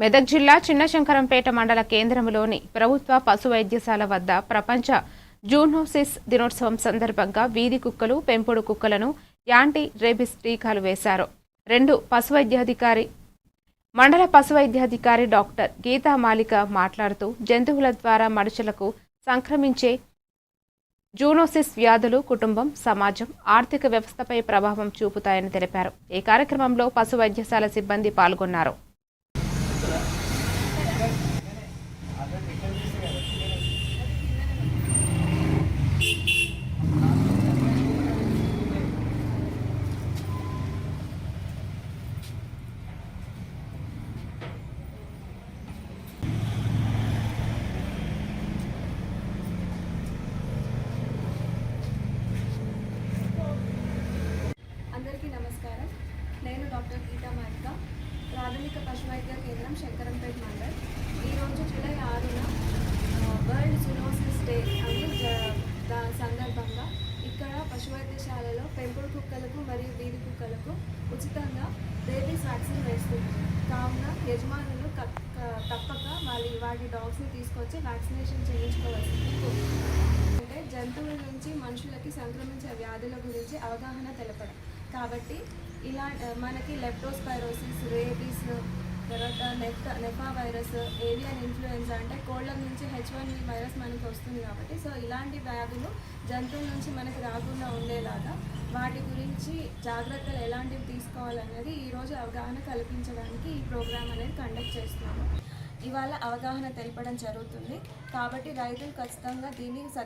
మెదక్ జిల్లా చిన్నశంకరంపేట మండల కేంద్రంలోని ప్రభుత్వ పశు వైద్యశాల వద్ద ప్రపంచ జూనోసిస్ దినోత్సవం సందర్భంగా వీధి కుక్కలు, పెంపుడు కుక్కలను యాంటీ రేబిస్ టీకాలు వేశారు. మండల పశు వైద్యాధికారి డాక్టర్ గీతా మాలిక మాట్లాడుతూ జంతువుల ద్వారా మనుషులకు సంక్రమించే జూనోసిస్ వ్యాధులు కుటుంబం, సమాజం, ఆర్థిక వ్యవస్థపై ప్రభావం చూపుతాయని తెలిపారు. ఈ కార్యక్రమంలో పశు వైద్యశాల సిబ్బంది పాల్గొన్నారు. అందరికీ నమస్కారం. నేను డాక్టర్ గీతా మాలిక, ప్రాథమిక పశు వైద్య కేంద్రం శంకరంపేట మండల్. ఈరోజు జూలై 6న వరల్డ్ జూనోసిస్ డే అని సందర్భంగా ఇక్కడ పశు వైద్యశాలలో పెంపుడు కుక్కలకు మరియు వీధి కుక్కలకు ఉచితంగా రేబీస్ వ్యాక్సిన్ వేస్తున్నారు. కావున యజమానులు తప్పక వాటి డాగ్స్ని తీసుకొచ్చి వ్యాక్సినేషన్ చేయించుకోవాల్సింది. అంటే జంతువుల నుంచి మనుషులకి సంక్రమించే వ్యాధుల గురించి అవగాహన తెలపడం. కాబట్టి ఇలా మనకి లెప్టోస్పైరోసిస్, రేబీస్, తర్వాత నెఫా వైరస్, ఏవియన్ ఇన్ఫ్లుయెన్జా అంటే కోళ్ళ నుంచి H1N1 వైరస్ మనకి వస్తుంది. కాబట్టి సో ఇలాంటి వ్యాధులు జంతువుల నుంచి మనకి రాకుండా ఉండేలాగా వాటి గురించి జాగ్రత్తలు ఎలాంటివి తీసుకోవాలనేది ఈరోజు అవగాహన కల్పించడానికి ఈ ప్రోగ్రామ్ అనేది కండక్ట్ చేస్తున్నాము. ఇవాళ అవగాహన తెలపడం జరుగుతుంది. కాబట్టి రైతులు ఖచ్చితంగా దీన్ని